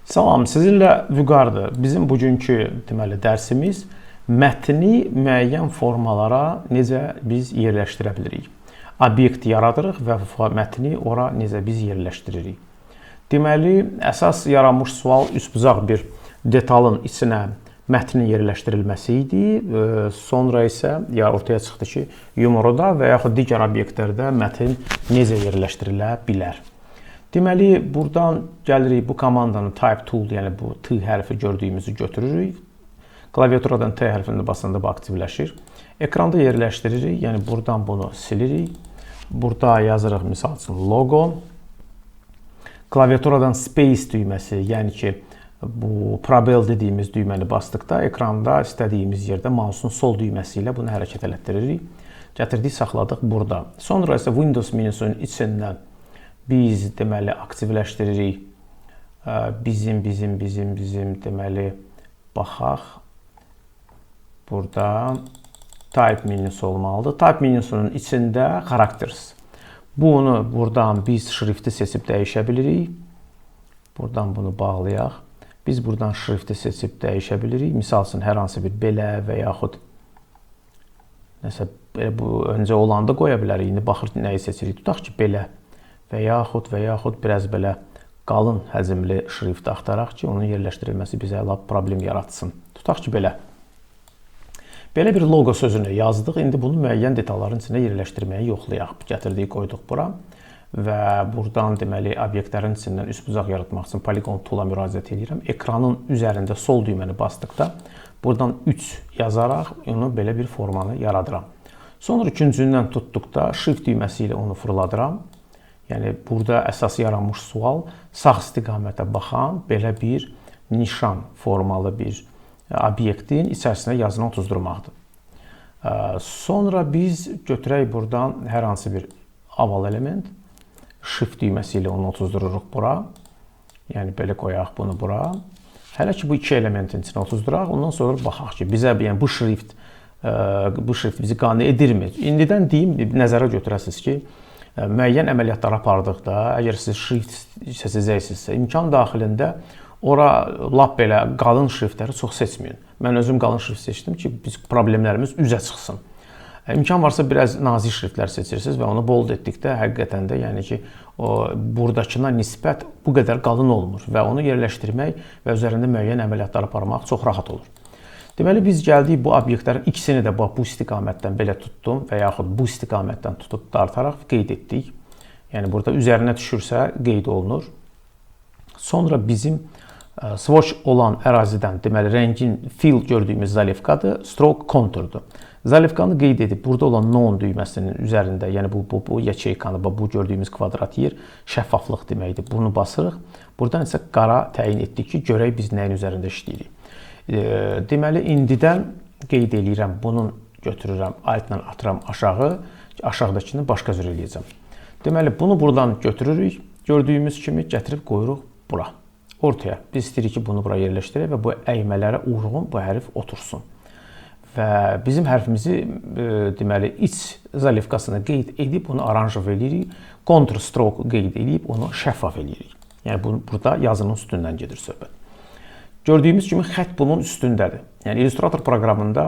Salam, sizinlə Vüqardır. Bizim bugünkü deməli dərsimiz mətni müəyyən formalara necə biz yerləşdirə bilirik. Obyekt yaradırıq və mətni ora necə biz yerləşdiririk. Deməli, əsas yaranmış sual üçbucaq bir detalın içinə mətnin yerləşdirilməsi idi. Sonra isə ortaya çıxdı ki, yumruda və yaxud digər obyektlərdə mətn necə yerləşdirilə bilər. Deməli, buradan gəlirik bu komandanın type tool, yəni bu T hərfi gördüyümüzü götürürük. Klaviaturadan T hərfini basanda bu aktivləşir. Ekranda yerləşdiririk, yəni buradan bunu silirik. Burada yazırıq, misal üçün, logo. Klaviaturadan space düyməsi, yəni ki, bu probel dediyimiz düyməni basdıqda ekranda istədiyimiz yerdə mouse'un sol düyməsi ilə bunu hərəkət elətdiririk. Gətirdik, saxladıq burada. Sonra isə Windows menusunun içindən biz deməli aktivləşdiririk. Bizim deməli baxaq. Burada type menusu olmalıdır. Type menusunun içində characters. Bunu buradan biz şrifti seçib dəyişə bilirik. Buradan bunu bağlayaq. Biz buradan şrifti seçib dəyişə bilirik. Misal üçün hər hansı bir belə və yaxud nəsə bu öncə olanda qoya bilərik. İndi baxır nəyi seçirik. Tutaq ki, belə və yaxud biraz belə qalın həcmli şrift axtaraq ki, onun yerləşdirilməsi bizə problem yaratsın. Tutaq ki, belə. Belə bir logo sözünü yazdıq. İndi bunu müəyyən detalların içində yerləşdirməyi yoxlayaq. Gətirdik, qoyduq bura və buradan deməli obyektlərin içindən üçbucaq yaratmaq üçün polygon tool'a müraciət edirəm. Ekranın üzərində sol düyməni basdıqda buradan 3 yazaraq onu belə bir formanı yaradıram. Sonra üçüncündən tutduqda shift düyməsi ilə onu fırladıram. Yəni, burada əsas yaranmış sual sağ istiqamətə baxan belə bir nişan formalı bir obyektin içərisinə yazını otuzdurmaqdır. Sonra biz götürək buradan hər hansı bir oval element, shift düyməsi ilə onu otuzdururuq bura. Yəni, belə qoyaq bunu bura. Hələ ki, bu iki elementin içinə otuzduraq, ondan sonra baxaq ki, bizə yəni, bu şrift bizi qane edirmi? İndidən deyim, nəzərə götürəsiniz ki, müəyyən əməliyyatlar apardıqda, əgər siz şrift seçəcəksinizsə, imkan daxilində ora lap belə qalın şriftləri çox seçməyin. Mən özüm qalın şrift seçdim ki, biz problemlərimiz üzə çıxsın. İmkan varsa biraz nazik şriftlər seçirsiniz və onu bold etdikdə həqiqətən də, yəni ki, buradakına nisbət bu qədər qalın olmur və onu yerləşdirmək və üzərində müəyyən əməliyyatlar aparmaq çox rahat olur. Deməli, biz gəldik bu obyektlərin ikisini də bu istiqamətdən belə tutdum və yaxud bu istiqamətdən tutub dartaraq qeyd etdik. Yəni, burada üzərinə düşürsə qeyd olunur. Sonra bizim swatch olan ərazidən, deməli, rəngin fill gördüyümüz zalevkadır, stroke konturdur. Zalevkanı qeyd edib, burada olan non düyməsinin üzərində, yəni bu yaçeykanı, bu gördüyümüz kvadrat yer şəffaflıq deməkdir. Bunu basırıq. Buradan isə qara təyin etdik ki, görək biz nəyin üzərində işləyirik. Deməli, indidən qeyd eləyirəm, bunu götürürəm, altla atıram aşağı, aşağıdakını başqa cür eləyəcəm. Deməli, bunu buradan götürürük, gördüyümüz kimi gətirib qoyuruq bura, ortaya. Biz istəyirik ki, bunu bura yerləşdirək və bu əymələrə uyğun bu hərf otursun. Və bizim hərfimizi, deməli, iç zalevkasını qeyd edib, onu aranjov eləyirik, contour stroke qeyd edib, onu şəffaf eləyirik. Yəni, burada yazının üstündən gedir söhbət. Gördüyümüz kimi xətt bunun üstündədir. Yəni, Illustrator proqramında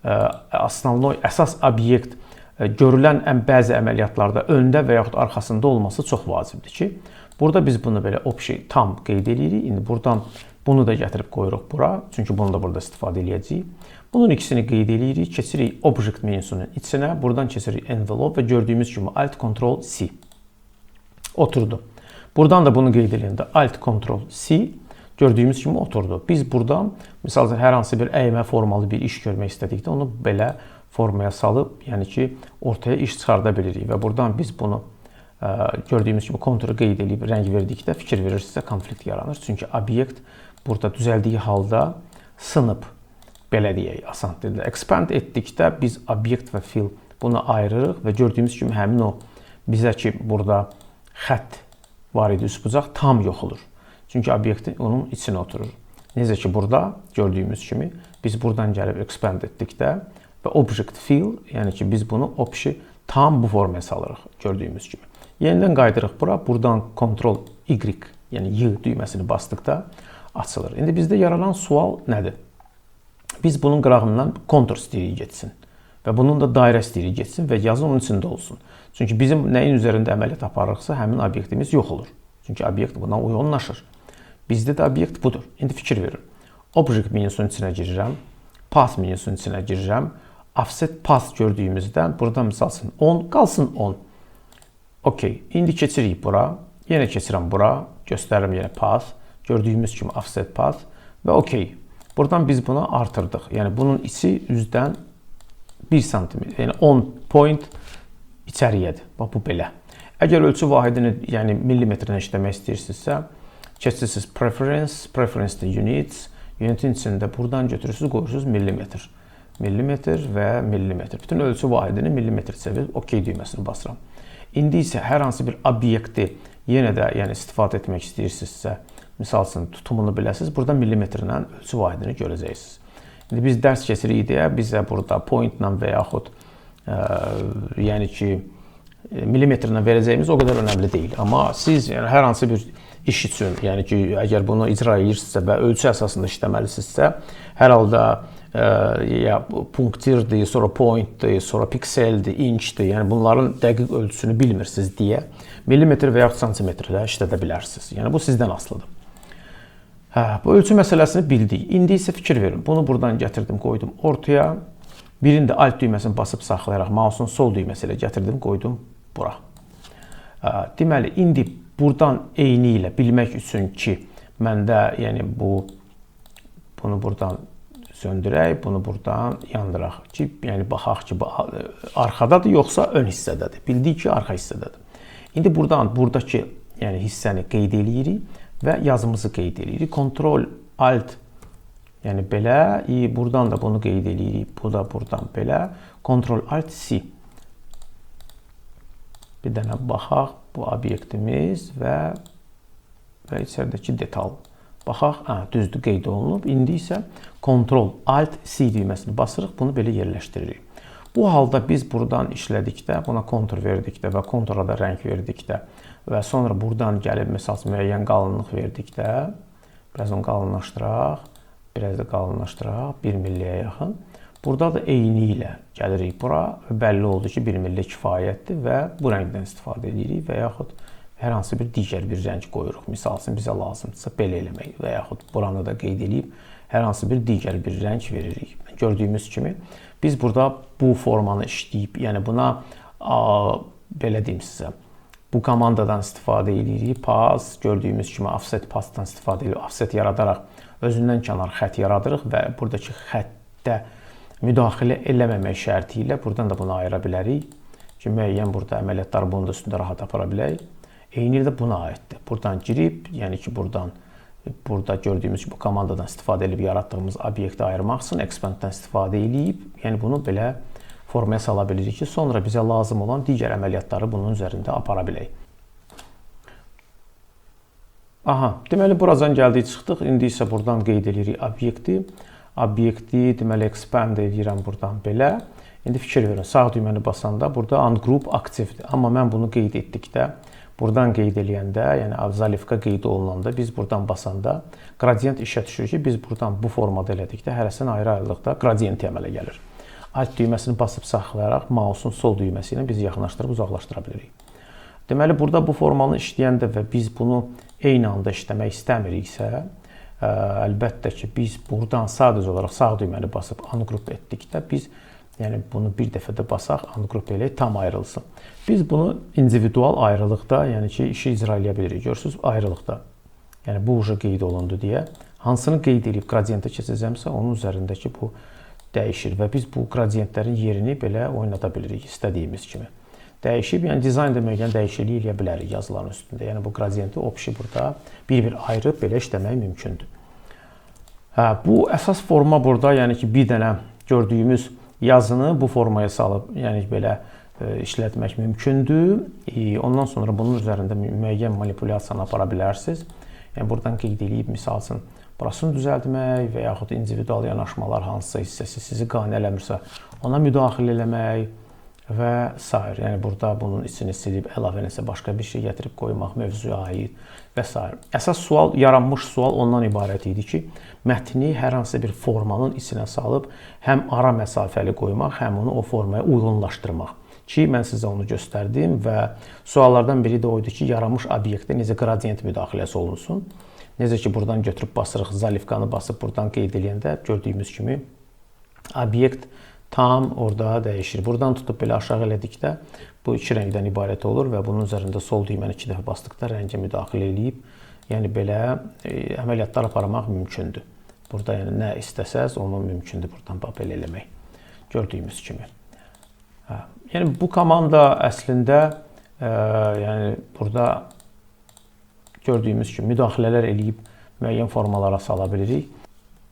əsas obyekt görülən bəzi əməliyyatlarda öndə və yaxud arxasında olması çox vacibdir ki, burada biz bunu belə option tam qeyd edirik. İndi buradan bunu da gətirib qoyuruq bura, çünki bunu da burada istifadə edəcəyik. Bunun ikisini qeyd edirik, keçirik Object menusunun içinə, buradan keçirik Envelope və gördüyümüz kimi Alt-Ctrl-C oturdu. Buradan da bunu qeyd edəndə Alt-Ctrl-C gördüyümüz kimi oturdu. Biz buradan, misal üçün, hər hansı bir əymə formalı bir iş görmək istədikdə onu belə formaya salıb, yəni ki, ortaya iş çıxarda bilirik və buradan biz bunu gördüyümüz kimi konturu qeyd edib rəng verdikdə fikir verirsinizsə konflikt yaranır. Çünki obyekt burada düzəldiyi halda sınıb, belə deyək, asan dildə. Expand etdikdə biz obyekt və fill bunu ayırırıq və gördüyümüz kimi həmin o bizə ki, burada xətt var idi, üçbucaq tam yox olur. Çünki obyektin onun içinə oturur. Necə ki, burada gördüyümüz kimi biz buradan gəlib expand etdikdə və object fill, yəni ki, biz bunu option tam bu formaya salırıq gördüyümüz kimi. Yenidən qaydırıq bura, buradan Ctrl Y, yəni Y düyməsini basdıqda açılır. İndi bizdə yaranan sual nədir? Biz bunun qırağından kontur istəyirik getsin və bunun da dairə istəyirik getsin və yazı onun içində olsun. Çünki bizim nəyin üzərində əməliyyat aparırıqsa, həmin obyektimiz yox olur. Çünki obyekt buna uyğunlaşır. Bizdə də obyekt budur. İndi fikir verin. Object menyusunun içinə girirəm, path menyusunun içinə girirəm. Offset path gördüyümüzdən burada misal üçün 10 qalsın 10. Okey. İndi keçirik bura. Yenə keçirəm bura. Göstərirəm yenə path. Gördüyümüz kimi offset path və okey. Buradan biz bunu artırdıq. Yəni bunun içi üzdən 1 sm. Yəni 10 point içəriyədir. Bax bu belə. Əgər ölçü vahidini, yəni millimetrlə işləmək istəyirsinizsə, keçirsiniz preference-də units. Unitin içində buradan götürürsünüz, qoyursunuz millimetr. Millimetr və millimetr. Bütün ölçü vahidini millimetr çevirib OK düyməsini basıram. İndi isə hər hansı bir obyekti yenə də yəni istifadə etmək istəyirsinizsə, misal üçün tutumunu biləsiniz, burada millimetrlə ölçü vahidini görəcəksiniz. İndi biz dərs keçirik deyə bizə burada pointlə və yaxud yəni ki millimetrlə verəcəyimiz o qədər önəmli deyil. Amma siz yəni hər hansı bir iş üçün, yəni ki əgər bunu icra edirsinizsə və ölçü əsasında işləməlisinizsə, hər halda ya punktirdir, sonra pointdir, sonra pikseldir, inçdir. Yəni bunların dəqiq ölçüsünü bilmirsiniz deyə millimetr və yaxud santimetrlə işlədə bilərsiniz. Yəni bu sizdən asılıdır. Bu ölçü məsələsini bildik. İndi isə fikir verin. Bunu buradan gətirdim, qoydum ortaya. Birində alt düyməsini basıb saxlayaraq mausun sol düyməsi ilə gətirdim, qoydum bura. Deməli, indi buradan eyni ilə bilmək üçün ki, məndə yəni bunu buradan söndürək, bunu buradan yandıraq ki, yəni baxaq ki, arxadadır yoxsa ön hissədədir. Bildik ki, arxa hissədədir. İndi buradakı yəni hissəni qeyd eləyirik və yazımızı qeyd eləyirik. Ctrl Alt yəni belə, buradan da bunu qeyd eləyirik. Bu da buradan belə. Ctrl Alt C. Bir dənə baxaq bu obyektimiz və içəridəki detal. Baxaq, düzdür, qeyd olunub. İndi isə Ctrl Alt C düyməsini basırıq, bunu belə yerləşdiririk. Bu halda biz buradan işlədikdə, buna kontur verdikdə və kontura da rəng verdikdə və sonra buradan gəlib məsələn müəyyən qalınlıq verdikdə, biraz onu qalınlaşdıraq, biraz da qalınlaşdıraq, 1 milliyə yaxın. Burada da eyni ilə gəlirik bura və bəlli oldu ki, 1 milli kifayətdir və bu rəngdən istifadə edirik və yaxud hər hansı bir digər bir rəng qoyuruq. Misal üçün bizə lazımdırsa belə eləmək və yaxud buranı da qeyd edib hər hansı bir digər bir rəng veririk. Gördüyümüz kimi biz burada bu formanı işləyib, yəni buna belə deyim sizə, bu komandadan istifadə edirik. Path, gördüyümüz kimi offset pathdan istifadə edirik. Offset yaradaraq özündən kənar xətt yaradırıq və buradakı xəttdə müdaxilə eləməmək şərti ilə buradan da bunu ayıra bilərik ki, müəyyən burada əməliyyatları bunun da üstündə rahat apara bilək. Eyni də buna aiddir. Buradan girib, yəni ki, burada gördüyümüz bu komandadan istifadə edib yaratdığımız obyekti ayırmaq üçün expanddən istifadə edib, yəni bunu belə formaya sala bilirik ki, sonra bizə lazım olan digər əməliyyatları bunun üzərində apara bilək. Aha, deməli buradan gəldik, çıxdıq. İndi isə buradan qeyd edirik obyekti. Obyekti deməli expand edirəm buradan belə. İndi fikir verin, sağ düyməni basanda burada ungroup aktivdir. Amma mən bunu qeyd etdikdə, buradan qeyd eləyəndə, yəni zalivka qeyd olunanda, biz buradan basanda qradiyent işə düşür ki, biz buradan bu formada elədikdə hərəsinin ayrı-ayrılıqda qradiyenti əmələ gəlir. Alt düyməsini basıb saxlayaraq mausun sol düyməsi ilə biz yaxınlaşdırıb uzaqlaşdıra bilirik. Deməli, burada bu formanı işləyəndə və biz bunu eyni anda işləmək istəmiriksə, əlbəttə ki, biz buradan sadəcə olaraq sağ düyməni basıb ungroup etdikdə, biz yəni bunu bir dəfədə basaq, ungroup eləyək, tam ayrılsın. Biz bunu individual ayrılıqda, yəni ki, işi icra edə bilirik. Görürsünüz, ayrılıqda. Yəni bu ucu qeyd olundu deyə. Hansını qeyd edib qradiyentə keçəcəmsə, onun üzərindəki bu dəyişir və biz bu qradiyentlərin yerini belə oynada bilirik istədiyimiz kimi. Dəyişib, yəni dizaynda müəyyən dəyişiklik eləyə bilərik yazıların üstündə. Yəni bu qradiyenti opşi burada bir-bir ayırıb belə işləmək mümkündür. Bu əsas forma burada, yəni ki, bir dənə gördüyümüz yazını bu formaya salıb, yəni belə işlətmək mümkündür. Ondan sonra bunun üzərində müəyyən manipulyasiyanı apara bilərsiniz. Yəni buradan qeyd edib, misal üçün, burasını düzəltmək və yaxud individual yanaşmalar hansısa hissəsi sizi qane eləmirsə, ona müdaxilə eləmək, və s. Yəni burada bunun içini silib əlavə nəsə başqa bir şey gətirib qoymaq, mövzuya aid və s. Əsas sual, yaranmış sual ondan ibarət idi ki, mətni hər hansı bir formanın içinə salıb həm ara məsafəli qoymaq, həm onu o formaya uyğunlaşdırmaq. Ki, mən sizə onu göstərdim və suallardan biri də oydu ki, yaranmış obyektə necə qradiyent müdaxiləsi olunsun. Necə ki, buradan götürüb basırıq, zalivkanı basıb buradan qeyd edəndə gördüyümüz kimi obyekt tam orada dəyişir. Buradan tutub belə aşağı elədikdə bu iki rəngdən ibarət olur və bunun üzərində sol düyməni 2 dəfə basdıqda rəngə müdaxilə edib, yəni belə əməliyyatlar aparmaq mümkündür. Burada yəni nə istəsəz onu mümkündür buradan belə eləmək. Gördüyümüz kimi. Yəni bu komanda əslində yəni burada gördüyümüz kimi müdaxilələr eləyib müəyyən formalara sala bilirik.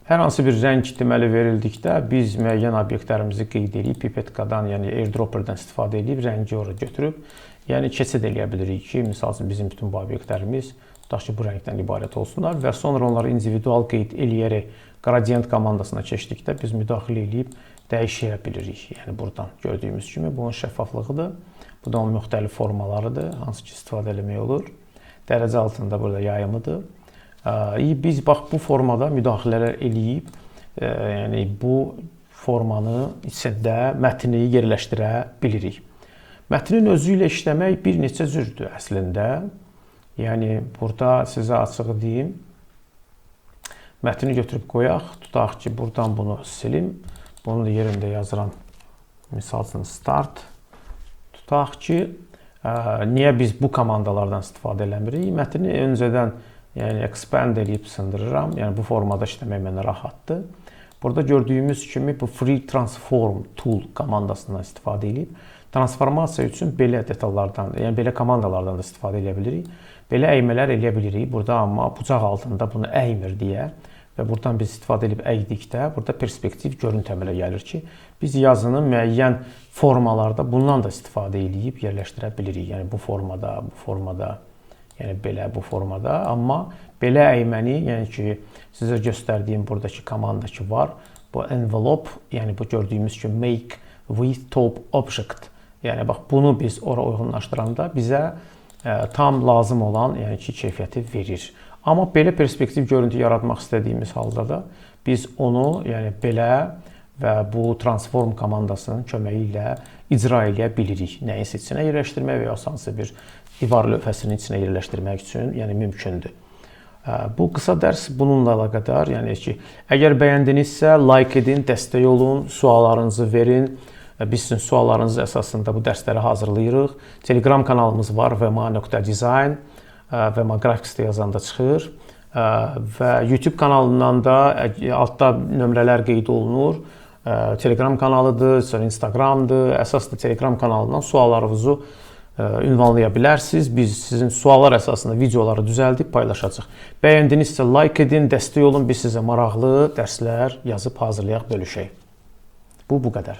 Hər hansı bir rəng deməli verildikdə biz müəyyən obyektlərimizi qeyd edib pipetkadan, yəni airdropperdən istifadə edib rəngi ora götürüb, yəni keçid eləyə bilirik ki, misal üçün bizim bütün bu obyektlərimiz tutaq ki, bu rəngdən ibarət olsunlar və sonra onları individual qeyd eləyərək gradient komandasına keçdikdə biz müdaxilə edib dəyişə bilirik. Yəni buradan gördüyümüz kimi bunun şəffaflığıdır. Bu da onun müxtəlif formalarıdır, hansı ki istifadə eləmək olur. Dərəcə altında burada yayımıdır. Biz bax bu formada müdaxilələr eləyib, yəni bu formanı içində mətni yerləşdirə bilirik. Mətnin özü ilə işləmək bir neçə cürdür əslində. Yəni burada sizə açıq deyim. Mətni götürüb qoyaq. Tutaq ki, buradan bunu silim. Bunun da yerində yazıram. Misal üçün start. Tutaq ki, niyə biz bu komandalardan istifadə eləmirik? Mətni öncədən yəni expand eləyib sındırıram. Yəni bu formada işləmək mənə rahatdır. Burada gördüyümüz kimi bu free transform tool komandasından istifadə edib transformasiya üçün belə detallardan, yəni belə komandalardan da istifadə edə bilirik. Belə əymələr eləyə bilirik. Burada amma bucaq altında bunu əymir deyə və buradan biz istifadə edib əydikdə burada perspektiv görüntü əmələ gəlir ki, biz yazını müəyyən formalarda bundan da istifadə edib yerləşdirə bilirik. Yəni bu formada yəni belə bu formada, amma belə əyməni, yəni ki, sizə göstərdiyim buradakı komanda ki var, bu envelope, yəni bu gördüyümüz kimi make with top object. Yəni bax bunu biz ora uyğunlaşdıranda bizə tam lazım olan, yəni ki, keyfiyyəti verir. Amma belə perspektiv görüntü yaratmaq istədiyimiz halda da biz onu, yəni belə və bu transform komandasının köməyi ilə icra edə bilirik. Nəyinsə içinə yerləşdirmək və ya hansısa bir divar lövhəsinin içinə yerləşdirmək üçün, yəni mümkündür. Bu qısa dərs bununla əlaqədar, yəni ki, əgər bəyəndinizsə like edin, dəstək olun, suallarınızı verin. Biz sizin suallarınızı əsasında bu dərsləri hazırlayırıq. Telegram kanalımız var vma.design, Vma Graphics-də yazanda çıxır və YouTube kanalından da altda nömrələr qeyd olunur. Telegram kanalıdır, sonra Instagramdır. Əsas da Telegram kanalından suallarınızı ünvanlaya bilərsiniz. Biz sizin suallar əsasında videoları düzəldib paylaşacağıq. Bəyəndinizsə like edin, dəstək olun. Biz sizə maraqlı dərslər yazıb hazırlayaq, bölüşək. Bu qədər.